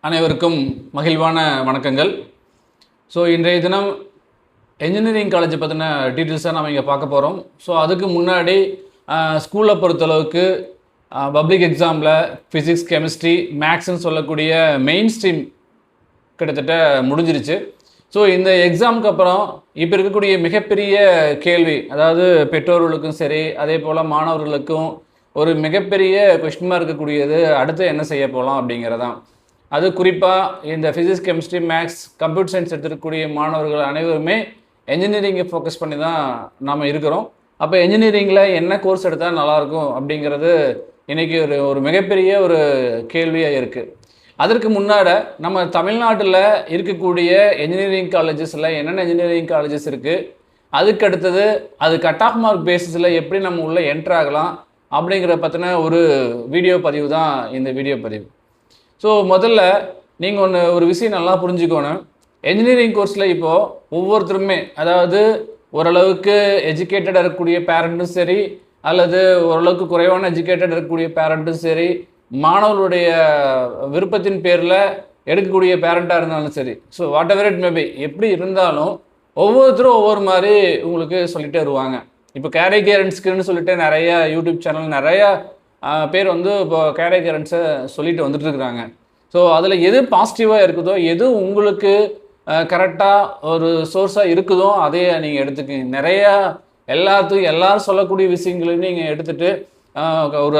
அனைவருக்கும் மகிழ்வான வணக்கங்கள். ஸோ இன்றைய தினம் என்ஜினியரிங் காலேஜை பற்றின டீட்டெயில்ஸாக நம்ம இங்கே பார்க்க போகிறோம். ஸோ அதுக்கு முன்னாடி ஸ்கூலில் பொறுத்தளவுக்கு பப்ளிக் எக்ஸாமில் ஃபிசிக்ஸ், கெமிஸ்ட்ரி, மேக்ஸ்ன்னு சொல்லக்கூடிய மெயின் ஸ்ட்ரீம் கிட்டத்தட்ட முடிஞ்சிருச்சு. ஸோ இந்த எக்ஸாமுக்கு அப்புறம் இப்போ இருக்கக்கூடிய மிகப்பெரிய கேள்வி, அதாவது பெற்றோர்களுக்கும் சரி அதே போல் மாணவர்களுக்கும் ஒரு மிகப்பெரிய கொஸ்டின் இருக்கக்கூடியது அடுத்து என்ன செய்ய போகலாம் அப்படிங்கிறதான். அது குறிப்பாக இந்த physics, chemistry, maths, computer science எடுத்துருக்கக்கூடிய மாணவர்கள் அனைவருமே என்ஜினியரிங்கை ஃபோக்கஸ் பண்ணி தான் நாம் இருக்கிறோம். அப்போ என்ஜினியரிங்கில் என்ன கோர்ஸ் எடுத்தால் நல்லாயிருக்கும் அப்படிங்கிறது இன்றைக்கி ஒரு மிகப்பெரிய ஒரு கேள்வியாக இருக்குது. அதற்கு முன்னாடி நம்ம தமிழ்நாட்டில் இருக்கக்கூடிய என்ஜினியரிங் காலேஜஸில் என்னென்ன என்ஜினியரிங் காலேஜஸ் இருக்குது, அதுக்கு அடுத்தது அது கட் ஆஃப் மார்க் பேசிஸில் எப்படி நம்ம உள்ளே என்ட்ரு ஆகலாம் அப்படிங்கிறத பற்றின ஒரு வீடியோ பதிவு தான் இந்த வீடியோ பதிவு. ஸோ முதல்ல நீங்கள் ஒரு விஷயம் நல்லா புரிஞ்சுக்கணும். என்ஜினியரிங் கோர்ஸில் இப்போது ஒவ்வொருத்தருமே, அதாவது ஓரளவுக்கு எஜுகேட்டடாக இருக்கக்கூடிய பேரண்ட்டும் சரி அல்லது ஓரளவுக்கு குறைவான எஜுகேட்டட் இருக்கக்கூடிய பேரண்ட்டும் சரி, மாணவர்களுடைய விருப்பத்தின் பேரில் எடுக்கக்கூடிய பேரண்ட்டாக இருந்தாலும் சரி, so what ever it maybe, எப்படி இருந்தாலும் ஒவ்வொருத்தரும் ஒவ்வொரு மாதிரி உங்களுக்கு சொல்லிகிட்டே வருவாங்க. இப்போ கேரி கேரண்ட்ஸ்க்குன்னு சொல்லிட்டு நிறைய யூடியூப் சேனல் நிறையா பேர் இப்போ கேரி கேரண்ட்ஸை சொல்லிட்டு வந்துட்டு இருக்கிறாங்க. ஸோ அதில் எது பாசிட்டிவாக இருக்குதோ, எது உங்களுக்கு கரெக்டாக ஒரு சோர்ஸாக இருக்குதோ அதையே நீங்கள் எடுத்துக்கிங்க. நிறையா எல்லோரும் சொல்லக்கூடிய விஷயங்களையும் நீங்கள் எடுத்துகிட்டு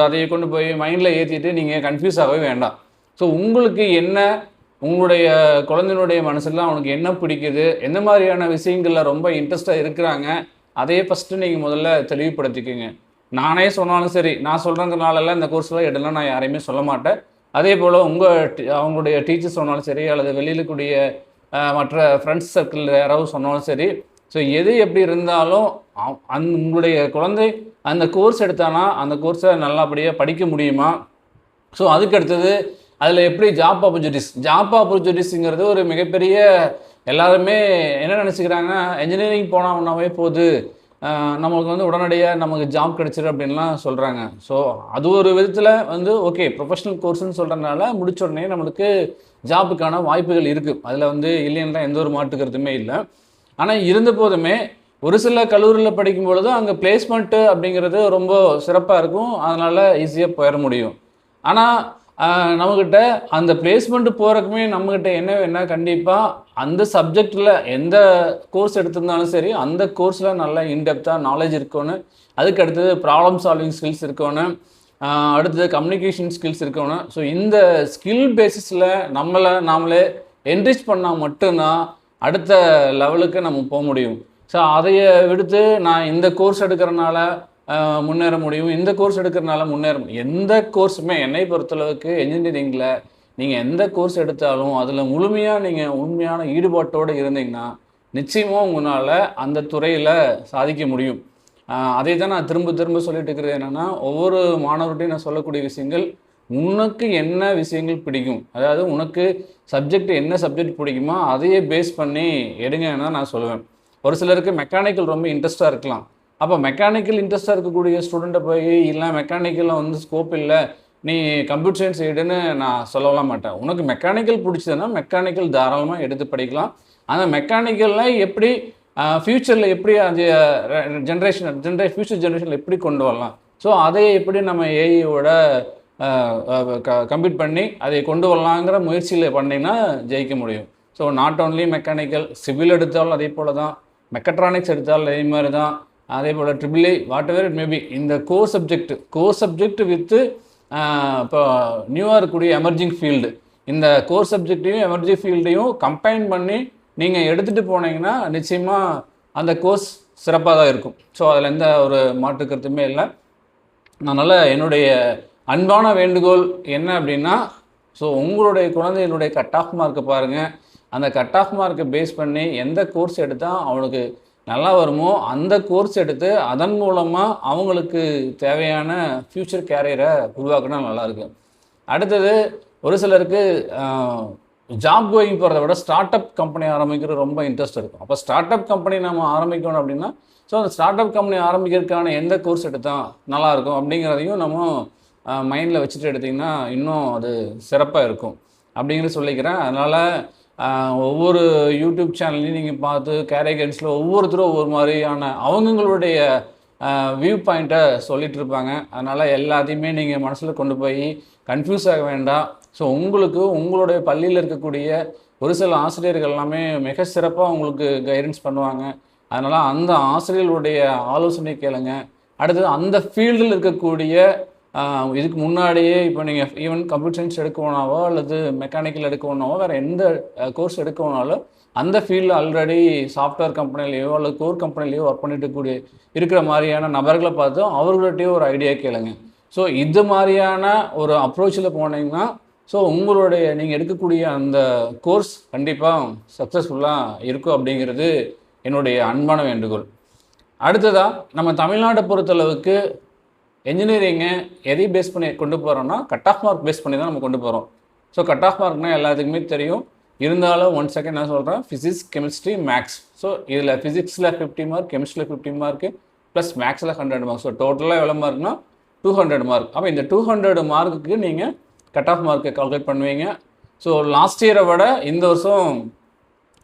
அதையை கொண்டு போய் மைண்டில் ஏற்றிட்டு நீங்கள் கன்ஃபியூஸ் ஆகவே வேண்டாம். ஸோ உங்களுக்கு என்ன, உங்களுடைய குழந்தையினுடைய மனசில் அவனுக்கு என்ன பிடிக்குது, எந்த மாதிரியான விஷயங்களில் ரொம்ப இன்ட்ரெஸ்டாக இருக்கிறாங்க, அதையே ஃபஸ்ட்டு நீங்கள் முதல்ல தெளிவுபடுத்திக்கோங்க. நானே சொன்னாலும் சரி, நான் சொல்கிறதுனால இந்த கோர்ஸில் எடுலாம் நான் யாரையுமே சொல்ல மாட்டேன். அதே போல் அவங்களுடைய டீச்சர்ஸ் சொன்னாலும் சரி அல்லது வெளியில் கூடிய மற்ற ஃப்ரெண்ட்ஸ் சர்க்கிளில் யாராவது சொன்னாலும் சரி, ஸோ எது எப்படி இருந்தாலும் உங்களுடைய குழந்தை அந்த கோர்ஸ் எடுத்தானா அந்த கோர்ஸை நல்லபடியாக படிக்க முடியுமா, ஸோ அதுக்கு அடுத்தது அதில் எப்படி ஜாப் ஆப்பர்ச்சுனிட்டிஸுங்கிறது ஒரு மிகப்பெரிய, எல்லாருமே என்ன நினச்சிக்கிறாங்க, என்ஜினியரிங் போனாவே போகுது, நம்மளுக்கு உடனடியாக நமக்கு ஜாப் கிடச்சிரு அப்படின்லாம் சொல்கிறாங்க. ஸோ அது ஒரு விதத்தில் ஓகே, ப்ரொஃபஷனல் கோர்ஸ்னு சொல்கிறதுனால முடிச்ச உடனே நம்மளுக்கு ஜாப்புக்கான வாய்ப்புகள் இருக்குது. அதில் இல்லைன்னா எந்த ஒரு மாற்று கருத்துமே இல்லை. ஆனால் இருந்த போதுமே ஒரு சில கல்லூரியில் படிக்கும் பொழுது அங்கே பிளேஸ்மெண்ட்டு அப்படிங்கிறது ரொம்ப சிறப்பாக இருக்கும், அதனால் ஈஸியாக போயிட முடியும். ஆனால் நம்மக்கிட்ட அந்த பிளேஸ்மெண்ட்டு போகிறக்குமே நம்மக்கிட்ட என்ன வேணால் கண்டிப்பாக அந்த சப்ஜெக்டில் எந்த கோர்ஸ் எடுத்திருந்தாலும் சரி அந்த கோர்ஸில் நல்லா இன்டெப்த்தாக நாலேஜ் இருக்கணும். அதுக்கு அடுத்தது ப்ராப்ளம் சால்விங் ஸ்கில்ஸ் இருக்கணும், அடுத்தது கம்யூனிகேஷன் ஸ்கில்ஸ் இருக்கணும். ஸோ இந்த ஸ்கில் பேசிஸில் நாமளே என்ரிச் பண்ணால் மட்டும்தான் அடுத்த லெவலுக்கு நம்ம போக முடியும். ஸோ அதையை விடுத்து நான் இந்த கோர்ஸ் எடுக்கிறனால முன்னேற முடியும், இந்த கோர்ஸ் எடுக்கிறனால முன்னேற முடியும், எந்த கோர்ஸுமே என்னை பொறுத்தளவுக்கு என்ஜினியரிங்கில் நீங்கள் எந்த கோர்ஸ் எடுத்தாலும் அதில் முழுமையாக நீங்கள் உண்மையான ஈடுபாட்டோடு இருந்தீங்கன்னா நிச்சயமாக உங்களால் அந்த துறையில் சாதிக்க முடியும். அதை தான் நான் திரும்ப சொல்லிட்டு இருக்கிறது என்னென்னா, ஒவ்வொரு மாணவர்கிட்டையும் நான் சொல்லக்கூடிய விஷயங்கள், உனக்கு என்ன விஷயங்கள் பிடிக்கும், அதாவது உனக்கு என்ன சப்ஜெக்ட் பிடிக்குமோ அதையே பேஸ் பண்ணி எடுங்கன்னா நான் சொல்லுவேன். ஒரு சிலருக்கு மெக்கானிக்கல் ரொம்ப இன்ட்ரெஸ்ட்டாக இருக்கலாம். அப்போ மெக்கானிக்கல் இன்ட்ரெஸ்ட்டாக இருக்கக்கூடிய ஸ்டூடெண்ட்டை போய் இல்லை மெக்கானிக்கலில் ஸ்கோப் இல்லை, நீ கம்ப்யூட்டர் சயின்ஸ் எடுன்னு நான் சொல்லலாம் மாட்டேன். உனக்கு மெக்கானிக்கல் பிடிச்சதுன்னா மெக்கானிக்கல் தாராளமாக எடுத்து படிக்கலாம். அந்த மெக்கானிக்கலில் எப்படி ஃப்யூச்சரில் எப்படி அந்த ஃப்யூச்சர் ஜென்ரேஷனில் எப்படி கொண்டு வரலாம், ஸோ அதை எப்படி நம்ம ஏஐயோட கம்ப்யூட் பண்ணி அதை கொண்டு வரலாங்கிற முயற்சியில் பண்ணிங்கன்னா ஜெயிக்க முடியும். So not only mechanical, civil எடுத்தாலும் அதே போல் தான், மெக்கட்ரானிக்ஸ் எடுத்தாலும் அதே மாதிரி தான், அதே போல் triple A whatever it maybe, இந்த கோர் சப்ஜெக்ட் வித்து இப்போ நியூவாக இருக்கக்கூடிய எமர்ஜிங் ஃபீல்டு, இந்த கோர் சப்ஜெக்டையும் எமர்ஜிங் ஃபீல்டையும் கம்பைன் பண்ணி நீங்கள் எடுத்துகிட்டு போனீங்கன்னா நிச்சயமாக அந்த கோர்ஸ் சிறப்பாக தான் இருக்கும். ஸோ அதில் எந்த ஒரு மாற்று கருத்துமே இல்லை. அதனால் என்னுடைய அன்பான வேண்டுகோள் என்ன அப்படின்னா, ஸோ உங்களுடைய குழந்தைகளுடைய கட் ஆஃப் மார்க்கை பாருங்கள். அந்த கட் ஆஃப் மார்க்கை பேஸ் பண்ணி எந்த கோர்ஸ் எடுத்தால் அவனுக்கு நல்லா வருமோ அந்த கோர்ஸ் எடுத்து அதன் மூலமாக அவங்களுக்கு தேவையான ஃப்யூச்சர் கேரியரை உருவாக்கினா நல்லாயிருக்கு. அடுத்தது ஒரு சிலருக்கு ஜாப் கோயிங் போகிறத விட ஸ்டார்ட் அப் கம்பெனி ஆரம்பிக்கிறது ரொம்ப இன்ட்ரெஸ்ட் இருக்கும். அப்போ ஸ்டார்ட் அப் கம்பெனி நம்ம ஆரம்பிக்கணும் அப்படின்னா, ஸோ அந்த ஸ்டார்ட் அப் கம்பெனி ஆரம்பிக்கிறதுக்கான எந்த கோர்ஸ் எடுத்தால் நல்லாயிருக்கும் அப்படிங்கிறதையும் நம்ம மைண்டில் வச்சுட்டு எடுத்திங்கன்னா இன்னும் அது சிறப்பாக இருக்கும். அப்படிங்கிறது சொல்லிக்கிறேன். அதனால் ஒவ்வொரு யூடியூப் சேனல்லையும் நீங்கள் பார்த்து கேரகன்ஸில் ஒவ்வொருத்தரும் ஒவ்வொரு மாதிரியான அவங்களுடைய வியூ பாயிண்ட்டை சொல்லிகிட்டு இருப்பாங்க. அதனால் எல்லாத்தையுமே நீங்கள் மனசில் கொண்டு போய் கன்ஃபியூஸ் ஆக வேண்டாம். ஸோ உங்களுக்கு உங்களுடைய பள்ளியில் இருக்கக்கூடிய ஒரு சில ஆசிரியர்கள் எல்லாமே மிக சிறப்பாக உங்களுக்கு கைடன்ஸ் பண்ணுவாங்க. அதனால் அந்த ஆசிரியர்களுடைய ஆலோசனை கேளுங்க. அடுத்தது அந்த ஃபீல்டில் இருக்கக்கூடிய இதுக்கு முன்னாடியே இப்போ நீங்கள் ஈவன் கம்ப்யூட்டர் சயின்ஸ் எடுக்கணுனாவோ அல்லது மெக்கானிக்கல் எடுக்கணுனாவோ வேறு எந்த கோர்ஸ் எடுக்கணுனாலும் அந்த ஃபீல்டில் ஆல்ரெடி சாஃப்ட்வேர் கம்பெனிலேயோ அல்லது கோர் கம்பெனிலேயோ ஒர்க் பண்ணிட்டு இருக்கிற மாதிரியான நபர்களை பார்த்து அவர்கள்ட்டையும் ஒரு ஐடியா கேளுங்க. ஸோ இது மாதிரியான ஒரு அப்ரோச்சில் போனீங்கன்னா ஸோ உங்களுடைய நீங்கள் எடுக்கக்கூடிய அந்த கோர்ஸ் கண்டிப்பாக சக்ஸஸ்ஃபுல்லாக இருக்கும் அப்படிங்கிறது என்னுடைய அன்பான வேண்டுகோள். அடுத்ததாக நம்ம தமிழ்நாட்டை பொறுத்தளவுக்கு என்ஜினியரிங்கை எதை பேஸ் பண்ணி கொண்டு போகிறோன்னா கட் ஆஃப் மார்க் பேஸ் பண்ணி தான் நம்ம கொண்டு போகிறோம். ஸோ கட் ஆஃப் மார்க்னால் எல்லாத்துக்குமே தெரியும். இருந்தாலும் 1 செகண்ட் நான் சொல்கிறேன், ஃபிசிக்ஸ், கெமிஸ்ட்ரி, மேக்ஸ். ஸோ இதில் ஃபிசிக்ஸில் 50 மார்க், கெமிஸ்ட்ரியில் 50 மார்க்கு ப்ளஸ் மேக்ஸில் 100 மார்க். ஸோ டோட்டலாக எவ்வளோ மார்க்னா 200 மார்க். அப்போ இந்த 200 மார்க்குக்கு நீங்கள் கட் ஆஃப் மார்க்கை கால்குலேட் பண்ணுவீங்க. ஸோ லாஸ்ட் இயரை விட இந்த வருஷம்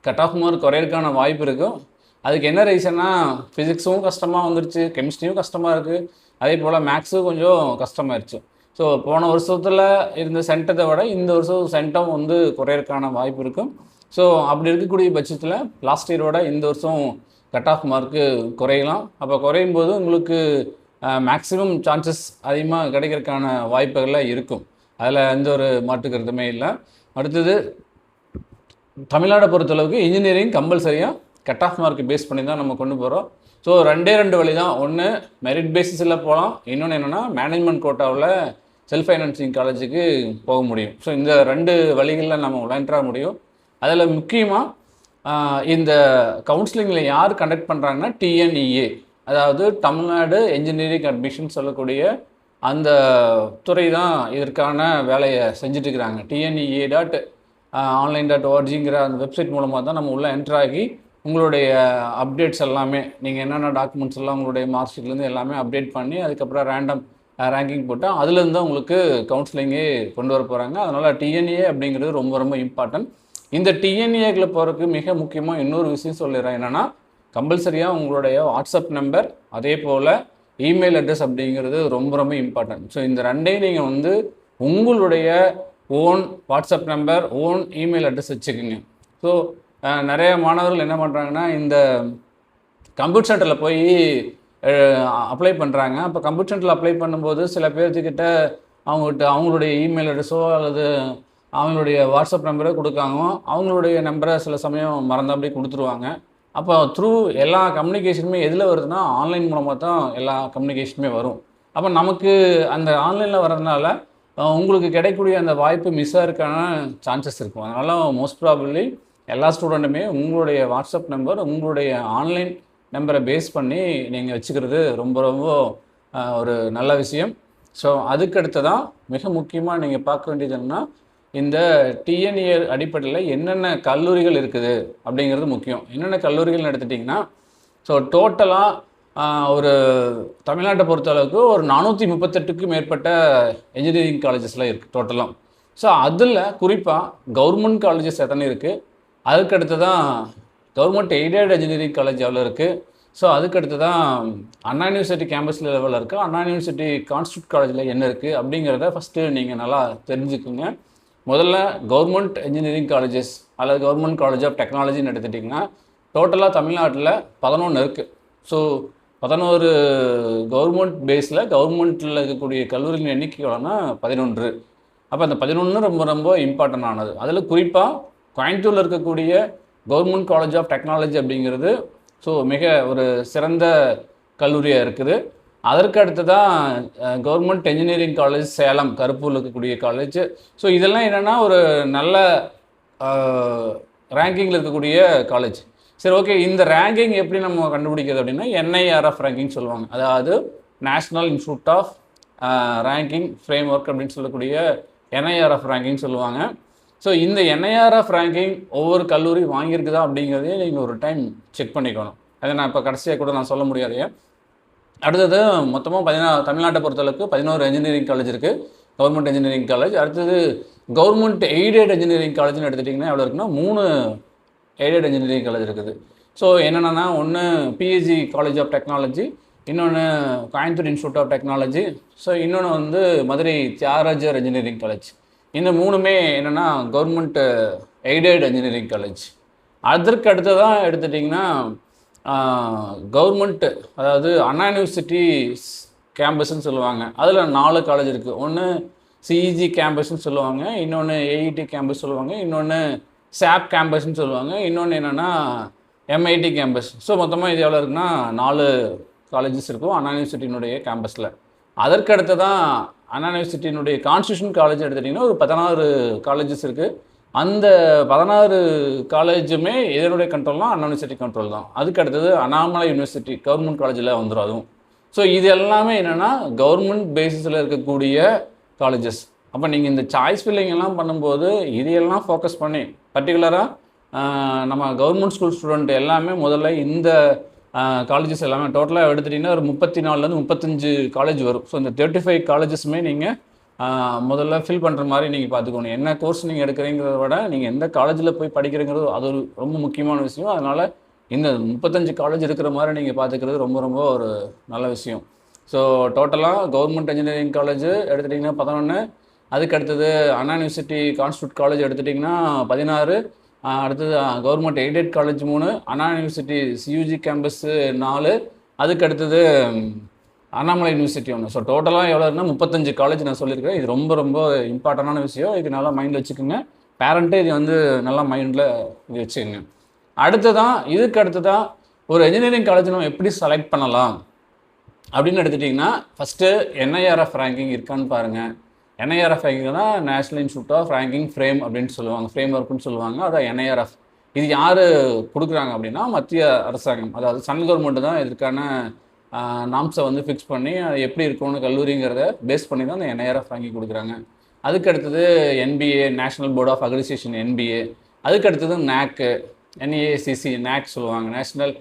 கட் ஆஃப் மார்க் குறையிறதுக்கான வாய்ப்பு இருக்கும். அதுக்கு என்ன ரீசன்னா ஃபிசிக்ஸும் கஷ்டமாக வந்துருச்சு, கெமிஸ்ட்ரியும் கஷ்டமாக இருக்குது, அதே போல் மேக்ஸும் கொஞ்சம் கஷ்டமாயிருச்சு. ஸோ போன வருஷத்தில் இருந்த சென்டத்தை விட இந்த வருஷம் சென்டம் வந்து குறையிறதுக்கான வாய்ப்பு இருக்கும். ஸோ அப்படி இருக்கக்கூடிய பட்சத்தில் லாஸ்ட் இயரோட இந்த வருஷம் கட் ஆஃப் மார்க்கு குறையலாம். அப்போ குறையும் போது உங்களுக்கு மேக்ஸிமம் சான்சஸ் அதிகமாக கிடைக்கிறதுக்கான வாய்ப்புகள்லாம் இருக்கும். அதில் எந்த ஒரு மாற்றுக்கிறதுமே இல்லை. அடுத்தது தமிழ்நாடை பொறுத்தளவுக்கு இன்ஜினியரிங் கம்பல்சரியாக கட் ஆஃப் மார்க் பேஸ் பண்ணி தான் நம்ம கொண்டு போகிறோம். ஸோ 2 வழி தான். ஒன்று மெரிட் பேசிஸில் போகலாம், இன்னொன்று என்னென்னா மேனேஜ்மெண்ட் கோட்டாவில் செல்ஃப் ஃபைனான்சிங் காலேஜுக்கு போக முடியும். ஸோ இந்த 2 வழிகளில் நம்ம விளையாட முடியும். அதில் முக்கியமாக இந்த கவுன்சிலிங்கில் யார் கண்டக்ட் பண்ணுறாங்கன்னா TNEA, அதாவது தமிழ்நாடு என்ஜினியரிங் அட்மிஷன் சொல்லக்கூடிய அந்த துறை தான் இதற்கான வேலையை செஞ்சிட்ருக்கிறாங்க. TNEA.online.orgங்கிற அந்த வெப்சைட் மூலமாக தான் நம்ம உள்ளே என்ட்ராகி உங்களுடைய அப்டேட்ஸ் எல்லாமே நீங்கள் என்னென்ன டாக்குமெண்ட்ஸ் எல்லாம் உங்களுடைய மார்க் ஷீட்லேருந்து எல்லாமே அப்டேட் பண்ணி அதுக்கப்புறம் ரேண்டம் ரேங்கிங் போட்டால் அதுலேருந்து தான் உங்களுக்கு கவுன்சிலிங்கே கொண்டு வர போகிறாங்க. அதனால் TNEA அப்படிங்கிறது ரொம்ப ரொம்ப இம்பார்ட்டன்ட். இந்த TNEAக்குள்ளே போகிறதுக்கு மிக முக்கியமாக இன்னொரு விஷயம் சொல்லிடுறேன். என்னென்னா கம்பல்சரியாக உங்களுடைய வாட்ஸ்அப் நம்பர் அதே போல் இமெயில் அட்ரஸ் அப்படிங்கிறது ரொம்ப ரொம்ப இம்பார்ட்டன்ட். ஸோ இந்த 2ஐயும் நீங்கள் வந்து உங்களுடைய own WhatsApp number, own email address வச்சுக்கோங்க. ஸோ நிறைய மாணவர்கள் என்ன பண்ணுறாங்கன்னா இந்த கம்ப்யூட்டர் சென்டரில் போய் அப்ளை பண்ணுறாங்க. அப்போ கம்ப்யூட்டர் சென்டரில் அப்ளை பண்ணும்போது சில பேர்த்துக்கிட்ட அவங்களுடைய இமெயில் அட்ரஸோ அல்லது அவங்களுடைய வாட்ஸ்அப் நம்பரோ கொடுக்காங்க. அவங்களுடைய நம்பரை சில சமயம் மறந்தாப்படி கொடுத்துருவாங்க. அப்போ த்ரூ எல்லா கம்யூனிகேஷனுமே எதில் வருதுன்னா ஆன்லைன் மூலமாக தான் எல்லா கம்யூனிகேஷனுமே வரும். அப்போ நமக்கு அந்த ஆன்லைனில் வர்றதுனால உங்களுக்கு கிடைக்கக்கூடிய அந்த வாய்ப்பு மிஸ் ஆகிறதுக்கான சான்சஸ் இருக்கும். அதனால் மோஸ்ட் ப்ராபப்ளி எல்லா ஸ்டூடெண்ட்டுமே உங்களுடைய வாட்ஸ்அப் நம்பர், உங்களுடைய ஆன்லைன் நம்பரை பேஸ் பண்ணி நீங்கள் வச்சுக்கிறது ரொம்ப ரொம்ப ஒரு நல்ல விஷயம். ஸோ அதுக்கடுத்து தான் மிக முக்கியமாக நீங்கள் பார்க்க வேண்டியது என்னென்னா இந்த TNEA அடிப்படையில் என்னென்ன கல்லூரிகள் இருக்குது அப்படிங்கிறது முக்கியம். என்னென்ன கல்லூரிகள்னு எடுத்துட்டிங்கன்னா ஸோ டோட்டலாக ஒரு தமிழ்நாட்டை பொறுத்தளவுக்கு ஒரு 438க்கும் மேற்பட்ட இன்ஜினியரிங் காலேஜஸ்லாம் இருக்குது டோட்டலாக. ஸோ அதில் குறிப்பாக கவர்மெண்ட் காலேஜஸ் எத்தனை இருக்குது, அதுக்கடுத்து தான் கவர்மெண்ட் எய்டட் இன்ஜினியரிங் காலேஜ் எவ்வளோ இருக்குது, ஸோ அதுக்கடுத்து தான் அண்ணா யூனிவர்சிட்டி கேம்பஸ் லெவலில் இருக்குது, அண்ணா யூனிவர்சிட்டி கான்ஸ்டியூட் காலேஜில் என்ன இருக்குது அப்படிங்கிறத ஃபஸ்ட்டு நீங்கள் நல்லா தெரிஞ்சுக்குங்க. முதல்ல கவர்மெண்ட் இன்ஜினியரிங் காலேஜஸ் அல்லது கவர்மெண்ட் காலேஜ் ஆஃப் டெக்னாலஜின்னு எடுத்துட்டிங்கன்னா டோட்டலாக தமிழ்நாட்டில் 11 இருக்குது. ஸோ 11 கவர்மெண்ட் பேஸில் கவர்மெண்ட்டில் இருக்கக்கூடிய கல்லூரிகளின் எண்ணிக்கை எவ்வளோன்னா 11. அப்போ அந்த 11 ரொம்ப ரொம்ப இம்பார்ட்டன்ட் ஆனது. அதில் குறிப்பாக கோயம்புத்தூரில் இருக்கக்கூடிய கவர்மெண்ட் காலேஜ் ஆஃப் டெக்னாலஜி அப்படிங்கிறது ஸோ மிக ஒரு சிறந்த கல்லூரியாக இருக்குது. அதற்கு அடுத்து தான் கவர்மெண்ட் என்ஜினியரிங் காலேஜ் சேலம் கருப்பூரில் இருக்கக்கூடிய காலேஜ். ஸோ இதெல்லாம் என்னென்னா ஒரு நல்ல ரேங்கிங்கில் இருக்கக்கூடிய காலேஜ். சரி, ஓகே, இந்த ரேங்கிங் எப்படி நம்ம கண்டுபிடிக்கிறது அப்படின்னா NIRF ரேங்கிங் சொல்லுவாங்க. அதாவது national institute of ranking framework அப்படின்னு சொல்லக்கூடிய NIRF ரேங்கிங் சொல்லுவாங்க. ஸோ இந்த NIRF ரேங்கிங் ஒவ்வொரு கல்லூரி வாங்கியிருக்குதா அப்படிங்கிறதையும் நீங்கள் ஒரு டைம் செக் பண்ணிக்கணும். அதை நான் இப்போ கடைசியாக கூட நான் சொல்ல முடியாது. அடுத்தது மொத்தமாக தமிழ்நாட்டை பொறுத்தளவுக்கு 11 இன்ஜினியரிங் காலேஜ் இருக்குது, கவர்மெண்ட் இன்ஜினியரிங் காலேஜ். அடுத்தது கவர்மெண்ட் எய்டட் இன்ஜினியரிங் காலேஜ்னு எடுத்துட்டிங்கன்னா எவ்வளோ இருக்குன்னா 3 எய்டட் இன்ஜினியரிங் காலேஜ் இருக்குது. ஸோ என்னென்னா ஒன்று பிஎஸ்ஜி காலேஜ் ஆஃப் டெக்னாலஜி, இன்னொன்று Coimbatore institute of technology, so இன்னொன்று வந்து மதுரை தியாகராஜர் இன்ஜினியரிங் காலேஜ். இந்த 3மே என்னென்னா கவர்மெண்ட் எய்டட் இன்ஜினியரிங் காலேஜ். அதற்கு அடுத்ததான் எடுத்துட்டிங்கன்னா கவர்மெண்ட், அதாவது அண்ணா யூனிவர்சிட்டி கேம்பஸ்ன்னு சொல்லுவாங்க. அதில் 4 காலேஜ் இருக்குது. ஒன்று சிஇஜி கேம்பஸ்ன்னு சொல்லுவாங்க, இன்னொன்று ஏஇடி கேம்பஸ் சொல்லுவாங்க, இன்னொன்று சாப் கேம்பஸ்ன்னு சொல்லுவாங்க, இன்னொன்று என்னென்னா எம்ஐடி கேம்பஸ். ஸோ மொத்தமாக இது எவ்வளோ இருக்குன்னா 4 காலேஜஸ் இருக்கும் அண்ணா யூனிவர்சிட்டியினுடைய கேம்பஸில். அதற்கு அடுத்து தான் அண்ணா யூனிவர்சிட்டியினுடைய கான்ஸ்டியூஷன் காலேஜ் எடுத்துட்டிங்கன்னா ஒரு 16 காலேஜஸ் இருக்குது. அந்த 16 காலேஜுமே இதனுடைய கண்ட்ரோல் தான், அண்ணா யூனிவர்சிட்டி கண்ட்ரோல் தான். அதுக்கு அடுத்தது அண்ணாமலை யூனிவர்சிட்டி கவர்மெண்ட் காலேஜில் வந்துடும் அதுவும். ஸோ இது எல்லாமே என்னென்னா கவர்மெண்ட் பேசிஸில் இருக்கக்கூடிய காலேஜஸ். அப்போ நீங்கள் இந்த சாய்ஸ் ஃபில்லிங் எல்லாம் பண்ணும்போது இதையெல்லாம் ஃபோக்கஸ் பண்ணி பர்டிகுலராக நம்ம கவர்மெண்ட் ஸ்கூல் ஸ்டூடெண்ட் எல்லாமே முதல்ல இந்த காலேஜஸ் எல்லாமே டோட்டலாக எடுத்துட்டிங்கன்னா ஒரு 34லேருந்து 35 காலேஜ் வரும். ஸோ இந்த 35 காலேஜஸுமே நீங்கள் முதல்ல ஃபில் பண்ணுற மாதிரி நீங்கள் பார்த்துக்கணும். என்ன கோர்ஸ் நீங்கள் எடுக்கிறீங்கிறத விட நீங்கள் எந்த காலேஜில் போய் படிக்கிறீங்கிறது அது ஒரு ரொம்ப முக்கியமான விஷயம். அதனால் இந்த 35 காலேஜ் இருக்கிற மாதிரி நீங்கள் பார்த்துக்கிறது ரொம்ப ரொம்ப ஒரு நல்ல விஷயம். ஸோ டோட்டலாக கவர்மெண்ட் இன்ஜினியரிங் காலேஜ் எடுத்துட்டிங்கன்னா 11, அதுக்கு அடுத்தது அண்ணா யூனிவர்சிட்டி கான்ஸ்டியூட் காலேஜ் எடுத்துட்டிங்கன்னா 16, அடுத்தது கவர்மெண்ட் எய்டட் காலேஜ் 3, அண்ணா யூனிவர்சிட்டி சியூஜி கேம்பஸ்ஸு 4, அதுக்கு அடுத்தது அண்ணாமலை யூனிவர்சிட்டி 1. ஸோ டோட்டலாக எவ்வளோ இருக்குன்னா 35 காலேஜ் நான் சொல்லியிருக்கேன். இது ரொம்ப ரொம்ப இம்பார்ட்டண்டான விஷயம். இது நல்லா மைண்டில் வச்சுக்கோங்க. பேரண்ட்டு இது வந்து நல்லா மைண்டில் இது வச்சுக்கோங்க. இதுக்கு அடுத்ததான் ஒரு இன்ஜினியரிங் காலேஜ் நம்ம எப்படி செலக்ட் பண்ணலாம் அப்படின்னு எடுத்துட்டிங்கன்னா ஃபஸ்ட்டு என்ஐஆர்எஃப் ரேங்கிங் இருக்கான்னு பாருங்கள். என்ஐஆர்எஃப் ரேங்கிங்னா national institute of ranking frame அப்படின்னு சொல்லுவாங்க, ஃப்ரேம் ஒர்க்குன்னு சொல்லுவாங்க. அதான் என்ஐஆர்எஃப். இது யார் கொடுக்குறாங்க அப்படின்னா மத்திய அரசாங்கம், அதாவது சென்ட்ரல் கவர்மெண்ட்டு தான் இதற்கான நாம்ஸை வந்து ஃபிக்ஸ் பண்ணி அது எப்படி இருக்கணும்னு கல்லூரிங்கிறத பேஸ் பண்ணி தான் அந்த என்ஐஆர்எஃப் ரேங்கிங் கொடுக்குறாங்க. அதுக்கு அடுத்தது NBA, national board of accreditation NBA. அதுக்கு அடுத்தது நேக்கு, என்ஏசிசி, நேக் சொல்லுவாங்க, நேஷ்னல்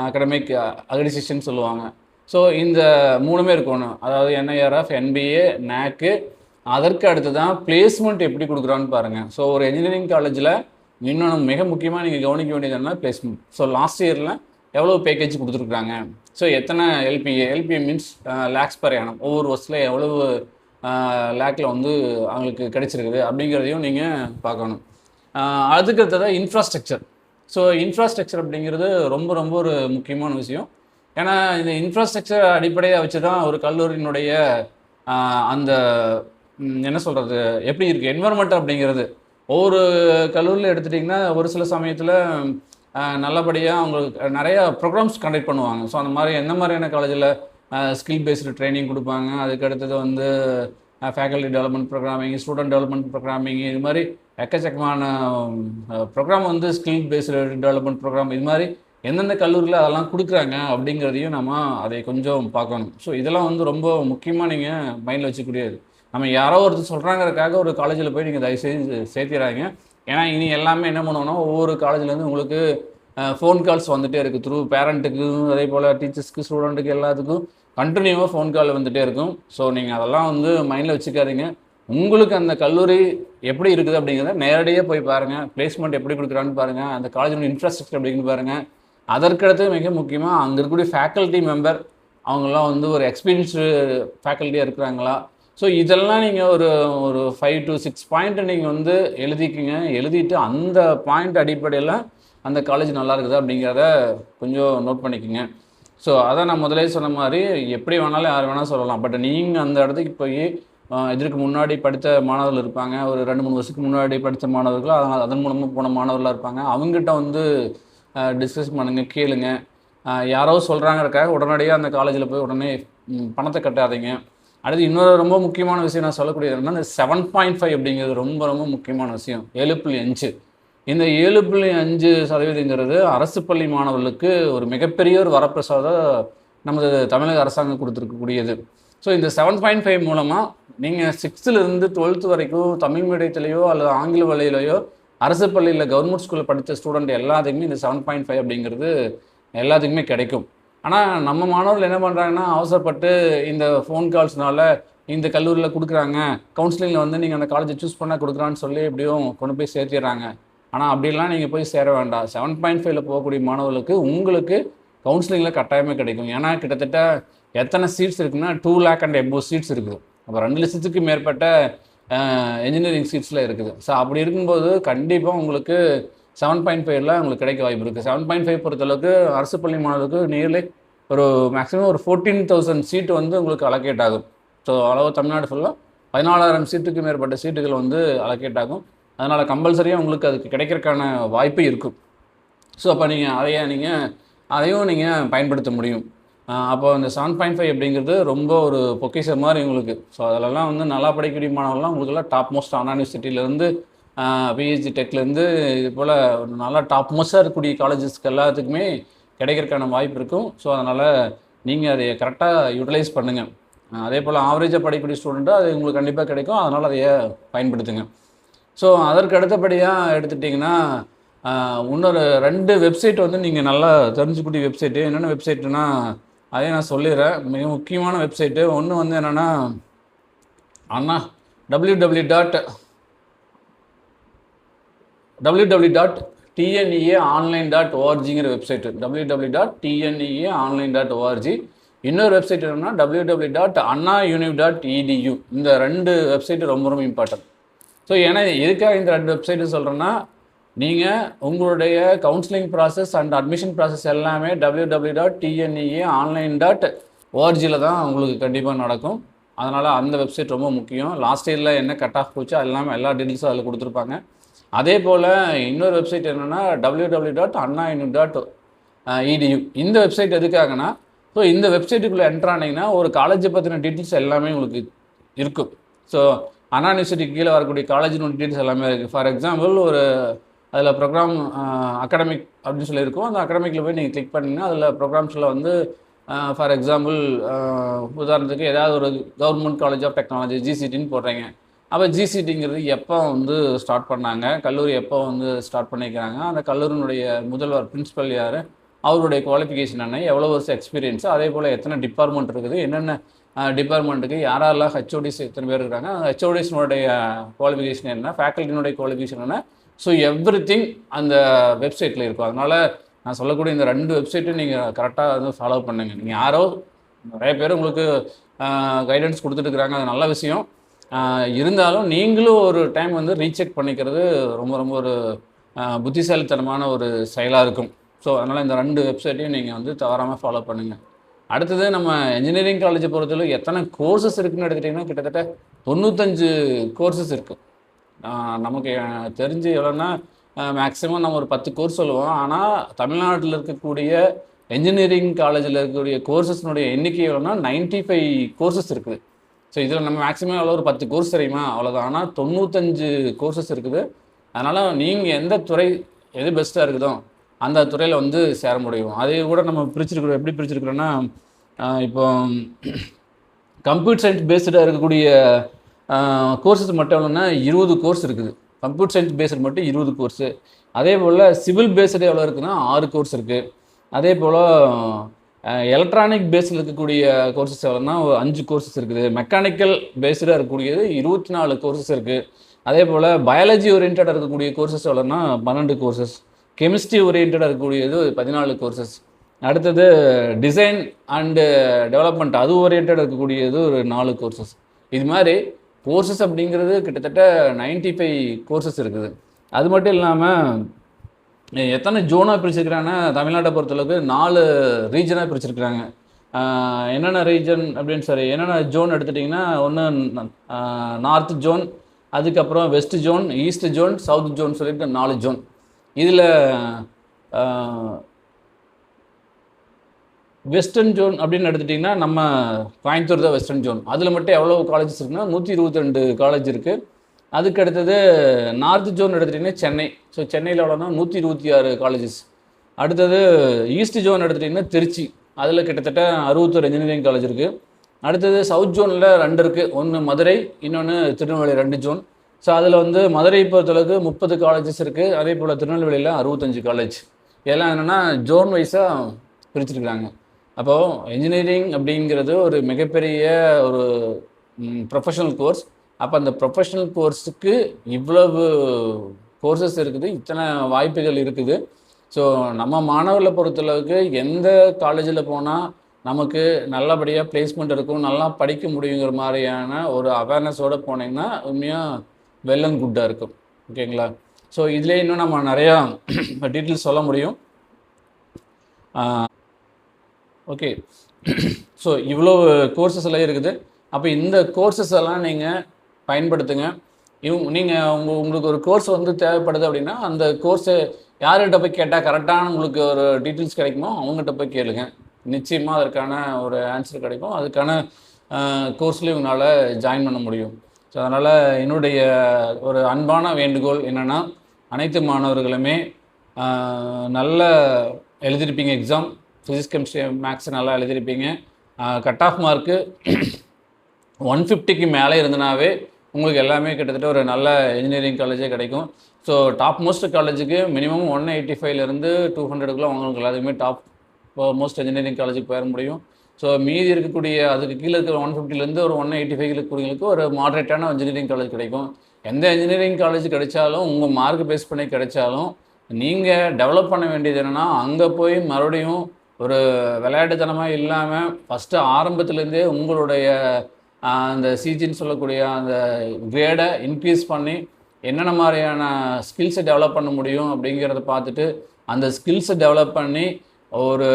அகாடமிக் அக்ரிடியேஷன் சொல்லுவாங்க. ஸோ இந்த 3மே இருக்கணும், அதாவது என்ஐஆர்எஃப், என்பிஏ, நேக்கு. அதற்கு அடுத்து தான் பிளேஸ்மெண்ட் எப்படி கொடுக்குறான்னு பாருங்கள். ஸோ ஒரு இன்ஜினியரிங் காலேஜில் இன்னொன்று மிக முக்கியமாக நீங்கள் கவனிக்க வேண்டியது என்ன, பிளேஸ்மெண்ட். ஸோ லாஸ்ட் இயரில் எவ்வளோ பேக்கேஜ் கொடுத்துருக்குறாங்க, ஸோ எத்தனை LPA means lakhs per annum, ஒவ்வொரு வருஷத்தில் எவ்வளவு லேக்கில் வந்து அவங்களுக்கு கிடைச்சிருக்குது அப்படிங்கிறதையும் நீங்கள் பார்க்கணும். அதுக்கு அடுத்ததான் இன்ஃப்ராஸ்ட்ரக்சர். ஸோ இன்ஃப்ராஸ்ட்ரக்சர் அப்படிங்கிறது ரொம்ப ரொம்ப ஒரு முக்கியமான விஷயம். ஏன்னா இந்த இன்ஃப்ராஸ்ட்ரக்சர் அடிப்படையாக வச்சு தான் ஒரு கல்லூரியினுடைய அந்த என்ன சொல்கிறது எப்படி இருக்குது என்வரன்மெண்ட் அப்படிங்கிறது. ஒவ்வொரு கல்லூரியில் எடுத்துட்டிங்கன்னா ஒரு சில சமயத்தில் நல்லபடியாக அவங்களுக்கு நிறையா ப்ரோக்ராம்ஸ் கண்டக்ட் பண்ணுவாங்க. ஸோ அந்த மாதிரி எந்த மாதிரியான காலேஜில் ஸ்கில் பேஸ்டு ட்ரைனிங் கொடுப்பாங்க. அதுக்கு அடுத்தது வந்து faculty development programming, student development programming, இது மாதிரி எக்கச்சக்கமான ப்ரோக்ராம் வந்து ஸ்கில் பேஸ்டு டெவலப்மெண்ட் ப்ரோக்ராம், இது மாதிரி எந்தெந்த கல்லூரியில் அதெல்லாம் கொடுக்குறாங்க அப்படிங்கிறதையும் நம்ம அதை கொஞ்சம் பார்க்கணும். ஸோ இதெல்லாம் வந்து ரொம்ப முக்கியமாக நீங்கள் மைண்டில் வச்சுக்கூடியது. நம்ம யாரோ ஒருத்தர் சொல்கிறாங்கிறதுக்காக ஒரு காலேஜில் போய் நீங்கள் தயவுசெய்து சேர்த்திடுறாங்க. ஏன்னா இனி எல்லாமே என்ன பண்ணுவோன்னா ஒவ்வொரு காலேஜ்லேருந்து உங்களுக்கு ஃபோன் கால்ஸ் வந்துகிட்டே இருக்குது. த்ரூ பேரண்ட்டுக்கு, அதே போல் டீச்சர்ஸ்க்கு, ஸ்டூடெண்ட்டுக்கு எல்லாத்துக்கும் கண்டினியூவாக ஃபோன் கால் வந்துகிட்டே இருக்கும். ஸோ நீங்கள் அதெல்லாம் வந்து மைண்டில் வச்சுக்காதீங்க. உங்களுக்கு அந்த கல்லூரி எப்படி இருக்குது அப்படிங்கிறத நேரடியாக போய் பாருங்கள். பிளேஸ்மெண்ட் எப்படி கொடுக்குறான்னு பாருங்கள். அந்த காலேஜோட இன்ஃப்ராஸ்ட்ரக்சர் எப்படின்னு பாருங்கள். அதற்கடுத்து மிக முக்கியமாக அங்கே இருக்கக்கூடிய ஃபேக்கல்ட்டி மெம்பர் அவங்களாம் வந்து ஒரு எக்ஸ்பீரியன்ஸ்டு ஃபேக்கல்ட்டியாக இருக்கிறாங்களா. ஸோ இதெல்லாம் நீங்கள் ஒரு 5 to 6 பாயிண்ட்டை நீங்கள் வந்து எழுதிட்டு அந்த பாயிண்ட் அடிப்படையில் அந்த காலேஜ் நல்லா இருக்குது அப்படிங்கிறத கொஞ்சம் நோட் பண்ணிக்கோங்க. ஸோ அதான் நான் முதலே சொன்ன மாதிரி எப்படி வேணாலும் யார் வேணாலும் சொல்லலாம். பட் நீங்கள் அந்த இடத்துக்கு போய் இதற்கு முன்னாடி படித்த மாணவர்கள் இருப்பாங்க, ஒரு 2-3 வருஷத்துக்கு முன்னாடி படித்த மாணவர்கள், அதன் மூலமாக போன மாணவர்களாக இருப்பாங்க. அவங்ககிட்ட வந்து டிஸ்கஸ் பண்ணுங்கள், கேளுங்க. யாரோ சொல்கிறாங்கிறக்காக உடனடியாக அந்த காலேஜில் போய் உடனே பணத்தை கட்டாதீங்க. அடுத்து இன்னொரு ரொம்ப முக்கியமான விஷயம் நான் சொல்லக்கூடியது என்னன்னா, இந்த 7.5 அப்படிங்கிறது ரொம்ப ரொம்ப முக்கியமான விஷயம். 7.5 இந்த 7.5% அரசு பள்ளி மாணவர்களுக்கு ஒரு மிகப்பெரிய ஒரு வரப்பிரசாதம் நமது தமிழக அரசாங்கம் கொடுத்துருக்கக்கூடியது. ஸோ இந்த 7.5 மூலமாக நீங்கள் 6th-லேருந்து 12th வரைக்கும் தமிழ் மீடியத்திலேயோ அல்லது ஆங்கில வழியிலையோ அரசு பள்ளியில் கவர்மெண்ட் ஸ்கூலில் படித்த ஸ்டூடெண்ட் எல்லாத்துக்குமே இந்த 7.5 அப்படிங்கிறது எல்லாத்துக்குமே கிடைக்கும். ஆனால் நம்ம மாணவர்கள் என்ன பண்ணுறாங்கன்னா அவசரப்பட்டு இந்த ஃபோன் கால்ஸ்னால இந்த கல்லூரியில் கொடுக்குறாங்க, கவுன்சிலிங்கில் வந்து நீங்கள் அந்த காலேஜை சூஸ் பண்ணால் கொடுக்குறான்னு சொல்லி எப்படியும் கொண்டு போய் சேர்த்திடுறாங்க. ஆனால் அப்படிலாம் நீங்கள் போய் சேர வேண்டாம். 7.5ல் போகக்கூடிய மாணவர்களுக்கு உங்களுக்கு கவுன்சிலிங்கில் கட்டாயமே கிடைக்கும். ஏன்னா கிட்டத்தட்ட எத்தனை சீட்ஸ் இருக்குன்னா 2 lakh and above சீட்ஸ் இருக்குது. அப்போ 2 லட்சத்துக்கு மேற்பட்ட இன்ஜினியரிங் சீட்ஸில் இருக்குது. ஸோ அப்படி இருக்கும்போது கண்டிப்பாக உங்களுக்கு 7.5ல் உங்களுக்கு கிடைக்க வாய்ப்பு இருக்குது. 7.5 பொறுத்தளவுக்கு அரசு பள்ளி மாணவர்களுக்கு நியர்லி ஒரு மேக்ஸிமம் ஒரு 14,000 சீட்டு வந்து உங்களுக்கு அலோகேட் ஆகும். ஸோ அளவு தமிழ்நாடு ஃபுல்லாக 14,000 சீட்டுக்கு மேற்பட்ட சீட்டுகள் வந்து அலோகேட் ஆகும். அதனால் கம்பல்சரியாக உங்களுக்கு அதுக்கு கிடைக்கிறதுக்கான வாய்ப்பு இருக்கும். ஸோ அப்போ அதையும் நீங்கள் பயன்படுத்த முடியும். அப்போ இந்த 7.5 அப்படிங்கிறது ரொம்ப ஒரு பொக்கிஷம் மாதிரி உங்களுக்கு. ஸோ அதிலெல்லாம் வந்து நல்லா படிக்கக்கூடிய மாணவர்கள்லாம் உங்களுக்கெல்லாம் டாப் மோஸ்ட் அண்ணா யூனிவர்சிட்டியிலேருந்து பிஹெச்டி டெக்லேருந்து இது போல் நல்லா டாப் மோஸ்ட்டாக இருக்கக்கூடிய காலேஜஸ்க்கு எல்லாத்துக்குமே கிடைக்கிறதுக்கான வாய்ப்பு இருக்கும். ஸோ அதனால் நீங்கள் அதை கரெக்டாக யூட்டிலைஸ் பண்ணுங்கள். அதே போல் ஆவரேஜாக படிக்கக்கூடிய ஸ்டூடெண்ட்டு அது உங்களுக்கு கண்டிப்பாக கிடைக்கும். அதனால் அதையே பயன்படுத்துங்க. ஸோ அதற்கு அடுத்தபடியாக எடுத்துட்டிங்கன்னா இன்னொரு 2 வெப்சைட் வந்து நீங்கள் நல்லா தெரிஞ்சுக்கூடிய வெப்சைட்டு. என்னென்ன வெப்சைட்டுன்னா அதையும் நான் சொல்லிடுறேன். மிக முக்கியமான வெப்சைட்டு ஒன்று வந்து என்னென்னா அண்ணா www.tneaonline.orgங்கிற வெப்சைட்டு. www.tneaonline.org. இன்னொரு வெப்சைட் என்னென்னா www.annauniv.edu. இந்த 2 வெப்சைட்டு ரொம்ப ரொம்ப இம்பார்ட்டன்ட். ஸோ ஏன்னா எதுக்காக இந்த 2 வெப்சைட்டு சொல்கிறேன்னா, நீங்கள் உங்களுடைய counselling process and admission process எல்லாமே www.tneaonline.org தான் உங்களுக்கு கண்டிப்பாக நடக்கும். அதனால் அந்த வெப்சைட் ரொம்ப முக்கியம். லாஸ்ட் இயரில் என்ன கட் ஆஃப் போச்சு அது எல்லாமே எல்லா டீட்டெயில்ஸும் அதில் கொடுத்துருப்பாங்க. அதே போல் இன்னொரு வெப்சைட் என்னென்னா www.annauniv.edu. இந்த வெப்சைட் எதுக்காகனா, ஸோ இந்த வெப்சைட்டுக்குள்ளே என்ட்ரு ஆனீங்கன்னா ஒரு காலேஜை பற்றின டீட்டெயில்ஸ் எல்லாமே உங்களுக்கு இருக்கும். ஸோ அண்ணா யூனிவர்சிட்டிக்கு கீழே வரக்கூடிய காலேஜினோட டீட்டெயில்ஸ் எல்லாமே இருக்குது. ஃபார் எக்ஸாம்பிள் ஒரு அதில் ப்ரோக்ராம் அகாடமிக் அப்படின்னு சொல்லியிருக்கோம். அந்த அகாடமிக்கில் போய் நீங்கள் கிளிக் பண்ணிங்கன்னா அதில் ப்ரோக்ராம்ஸில் வந்து ஃபார் எக்ஸாம்பிள் உதாரணத்துக்கு ஏதாவது ஒரு கவர்மெண்ட் காலேஜ் ஆஃப் டெக்னாலஜி ஜிசிடின்னு போடுறீங்க. அப்போ ஜிசிடிங்கிறது எப்போ வந்து ஸ்டார்ட் பண்ணாங்க, கல்லூரி எப்போ வந்து ஸ்டார்ட் பண்ணிக்கிறாங்க, அந்த கல்லூரியினுடைய முதல்வர் பிரின்சிபல் யார், அவருடைய குவாலிஃபிகேஷன் என்ன, எவ்வளோ வருஷம் எக்ஸ்பீரியன்ஸு, அதே போல் எத்தனை டிபார்ட்மெண்ட் இருக்குது, என்னென்ன டிபார்ட்மெண்ட்டுக்கு யாரெல்லாம் ஹெச்ஓடிஸ் எத்தனை பேர் இருக்காங்க, ஹெச்ஓடிஸ்னுடைய குவாலிஃபிகேஷன் என்ன, ஃபேக்கல்ட்டினுடைய குவாலிஃபிகேஷன் என்ன. ஸோ எவ்ரிதிங் அந்த வெப்சைட்டில் இருக்கும். அதனால் நான் சொல்லக்கூடிய இந்த 2 வெப்சைட்டும் நீங்கள் கரெக்டாக வந்து ஃபாலோ பண்ணுங்கள். நீங்கள் யாரோ நிறைய பேர் உங்களுக்கு கைடன்ஸ் கொடுத்துட்டுருக்குறாங்க, அது நல்ல விஷயம். இருந்தாலும் நீங்களும் ஒரு டைம் வந்து ரீசெக் பண்ணிக்கிறது ரொம்ப ரொம்ப ஒரு புத்திசாலித்தனமான ஒரு செயலாக இருக்கும். ஸோ அதனால் இந்த 2 வெப்சைட்டையும் நீங்கள் வந்து தவறாமல் ஃபாலோ பண்ணுங்கள். அடுத்தது நம்ம இன்ஜினியரிங் காலேஜை பொறுத்தவரை எத்தனை கோர்சஸ் இருக்குதுன்னு எடுத்துட்டிங்கன்னா கிட்டத்தட்ட 95 கோர்சஸ் இருக்குது. நமக்கு தெரிஞ்சு எவ்வளோன்னா மேக்ஸிமம் நம்ம ஒரு 10 கோர்ஸ் சொல்லுவோம். ஆனால் தமிழ்நாட்டில் இருக்கக்கூடிய இன்ஜினியரிங் காலேஜில் இருக்கக்கூடிய கோர்சஸ்னுடைய எண்ணிக்கை எவ்வளோன்னா 95 கோர்சஸ் இருக்குது. ஸோ இதில் நம்ம மேக்ஸிமம் எவ்வளோ ஒரு 10 கோர்ஸ் தெரியுமா, அவ்வளோதான். ஆனால் 95 கோர்சஸ் இருக்குது. அதனால் நீங்கள் எந்த துறை எது பெஸ்ட்டாக இருக்குதோ அந்த துறையில் வந்து சேர முடியும். அதே கூட நம்ம பிரிச்சிருக்கிறோம். எப்படி பிரிச்சிருக்கிறோன்னா, இப்போ கம்ப்யூட்டர் சயின்ஸ் பேஸ்டாக இருக்கக்கூடிய கோர்சஸ் மட்டும் எவ்வளோன்னா 20 கோர்ஸ் இருக்குது. கம்ப்யூட்டர் சயின்ஸ் பேஸ்டு மட்டும் 20 கோர்ஸு. அதே போல் சிவில் பேஸ்டு எவ்வளோ இருக்குன்னா 6 கோர்ஸ் இருக்குது. அதே போல் எலக்ட்ரானிக் பேஸில் இருக்கக்கூடிய கோர்சஸ் எவ்வளோன்னா 5 கோர்சஸ் இருக்குது. மெக்கானிக்கல் பேஸ்டாக இருக்கக்கூடியது 24 கோர்சஸ் இருக்குது. அதே போல் பயாலஜி ஓரியன்டாக இருக்கக்கூடிய கோர்சஸ் எவ்வளோன்னா 12 கோர்சஸ். கெமிஸ்ட்ரி ஓரியன்டாக இருக்கக்கூடியது 14 கோர்சஸ். அடுத்தது டிசைன் அண்டு டெவலப்மெண்ட் அது ஓரியன்டாக இருக்கக்கூடியது ஒரு 4 கோர்சஸ். இது மாதிரி கோர்சஸ் அப்படிங்கிறது கிட்டத்தட்ட 95 கோர்சஸ் இருக்குது. அது மட்டும் இல்லாமல் எத்தனை ஜோனாக பிரிச்சிருக்கிறாங்கன்னா தமிழ்நாட்டை பொறுத்தளவுக்கு 4 ரீஜனாக பிரிச்சிருக்கிறாங்க. என்னென்ன ரீஜன் அப்படின்னு என்னென்ன ஜோன் எடுத்துட்டிங்கன்னா, ஒன்று நார்த் ஜோன், அதுக்கப்புறம் west zone, east zone, south zone சொல்லிட்டு 4 ஜோன். இதில் வெஸ்டர்ன் ஜோன் அப்படின்னு எடுத்துட்டிங்கன்னா நம்ம கோயம்புத்தூர் தான் வெஸ்டர்ன் ஜோன். அதில் மட்டும் எவ்வளோ காலேஜஸ் இருக்குன்னா 122 காலேஜ் இருக்குது. அதுக்கு அடுத்தது நார்த் ஜோன் எடுத்துட்டிங்கன்னா சென்னை. ஸோ சென்னையில் எவ்வளோனா 126 காலேஜஸ். அடுத்தது ஈஸ்ட் ஜோன் எடுத்துட்டிங்கன்னா திருச்சி. அதில் கிட்டத்தட்ட 61 இன்ஜினியரிங் காலேஜ் இருக்குது. அடுத்தது சவுத் ஜோனில் 2 இருக்குது. ஒன்று மதுரை, இன்னொன்று திருநெல்வேலி, 2 ஜோன். ஸோ அதில் வந்து மதுரை பொறுத்தளவுக்கு 30 காலேஜஸ் இருக்குது. அதே போல் திருநெல்வேலியில் 65 காலேஜ். இதெல்லாம் என்னென்னா ஜோன் வைஸாக பிரிச்சுருக்குறாங்க. அப்போது இன்ஜினியரிங் அப்படிங்கிறது ஒரு மிகப்பெரிய ஒரு ப்ரொஃபஷனல் கோர்ஸ். அப்போ அந்த ப்ரொஃபஷனல் கோர்ஸுக்கு இவ்வளவு கோர்சஸ் இருக்குது, இத்தனை வாய்ப்புகள் இருக்குது. ஸோ நம்ம மாணவர்களை பொறுத்தளவுக்கு எந்த காலேஜில் போனால் நமக்கு நல்லபடியாக பிளேஸ்மெண்ட் இருக்கும், நல்லா படிக்க முடியுங்கிற மாதிரியான ஒரு அவேர்னஸோடு போனீங்கன்னா உண்மையாக வெல் அண்ட் குட்டாக இருக்கும். ஓகேங்களா? ஸோ இதிலே இன்னும் நம்ம நிறையா டீட்டெயில்ஸ் சொல்ல முடியும். ஓகே. ஸோ இவ்வளோ கோர்சஸ் எல்லாம் இருக்குது. அப்போ இந்த கோர்சஸ் எல்லாம் நீங்கள் பயன்படுத்துங்க. நீங்கள் உங்களுக்கு ஒரு கோர்ஸ் வந்து தேவைப்படுது அப்படின்னா அந்த கோர்ஸை யார்கிட்ட போய் கேட்டால் கரெக்டான உங்களுக்கு ஒரு டீட்டெயில்ஸ் கிடைக்குமோ அவங்ககிட்ட போய் கேளுங்க. நிச்சயமாக அதற்கான ஒரு ஆன்சர் கிடைக்கும். அதுக்கான கோர்ஸ்லேயும் உங்களால் ஜாயின் பண்ண முடியும். ஸோ அதனால் என்னுடைய ஒரு அன்பான வேண்டுகோள் என்னென்னா, அனைத்து மாணவர்களுமே நல்ல எழுதியிருப்பீங்க எக்ஸாம். ஃபிசிக்ஸ், கெமிஸ்ட்ரி, மேக்ஸ் நல்லா எழுதியிருப்பீங்க. கட் ஆஃப் மார்க்கு 150க்கு மேலே இருந்தனாவே உங்களுக்கு எல்லாமே கிட்டத்தட்ட ஒரு நல்ல இன்ஜினியரிங் காலேஜே கிடைக்கும். ஸோ டாப் மோஸ்ட் காலேஜுக்கு மினிமம் 185லேருந்து 200க்குள்ளே அவங்களுக்கு எல்லாத்துக்குமே டாப் மோஸ்ட் இன்ஜினியரிங் காலேஜுக்கு போயிட முடியும். ஸோ மீதி இருக்கக்கூடிய அதுக்கு கீழே இருக்கிற 150லேருந்து ஒரு 185 இருக்கக்கூடியவங்களுக்கு ஒரு மாடரேட்டான இன்ஜினியரிங் காலேஜ் கிடைக்கும். எந்த இன்ஜினியரிங் காலேஜ் கிடைச்சாலும் உங்கள் மார்க் பேஸ் பண்ணி கிடைச்சாலும் நீங்கள் டெவலப் பண்ண வேண்டியது என்னென்னா, அங்கே போய் மறுபடியும் ஒரு விளையாட்டுத்தனமாக இல்லாமல் ஃபஸ்ட்டு ஆரம்பத்துலேருந்தே உங்களுடைய அந்த சிஜின்னு சொல்லக்கூடிய அந்த கிரேடை இன்க்ரீஸ் பண்ணி என்னென்ன மாதிரியான ஸ்கில்ஸை டெவலப் பண்ண முடியும் அப்படிங்கிறத பார்த்துட்டு அந்த ஸ்கில்ஸை டெவலப் பண்ணி ஒரு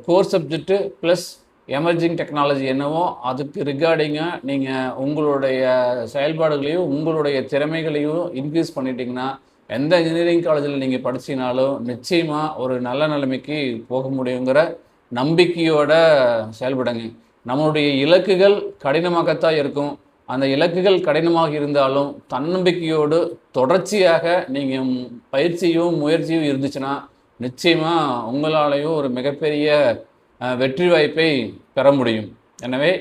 core subject plus emerging technology என்னவோ அதுக்கு ரிகார்டிங்காக நீங்கள் உங்களுடைய செயல்பாடுகளையும் உங்களுடைய திறமைகளையும் இன்க்ரீஸ் பண்ணிட்டீங்கன்னா எந்த இன்ஜினியரிங் காலேஜில் நீங்கள் படிச்சினாலும் நிச்சயமாக ஒரு நல்ல நிலைமைக்கு போக முடியுங்கிற நம்பிக்கையோட செயல்படுங்க. நம்மளுடைய இலக்குகள் கடினமாகத்தான் இருக்கும். அந்த இலக்குகள் கடினமாக இருந்தாலும் தன்னம்பிக்கையோடு தொடர்ச்சியாக நீங்கள் பயிற்சியும் முயற்சியும் இருந்துச்சுன்னா நிச்சயமாக உங்களாலேயும் ஒரு மிகப்பெரிய வெற்றி வாய்ப்பை பெற முடியும். எனவே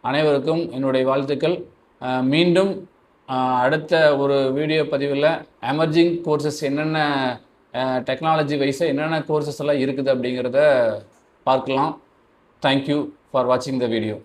அனைவருக்கும் என்னுடைய வாழ்த்துக்கள். மீண்டும் அடுத்த ஒரு வீடியோ பதிவில் எமர்ஜிங் கோர்சஸ் என்னென்ன டெக்னாலஜி வைஸாக என்னென்ன கோர்சஸ் எல்லாம் இருக்குது அப்படிங்கிறத பார்க்கலாம். தேங்க்யூ ஃபார் வாட்சிங் த வீடியோ.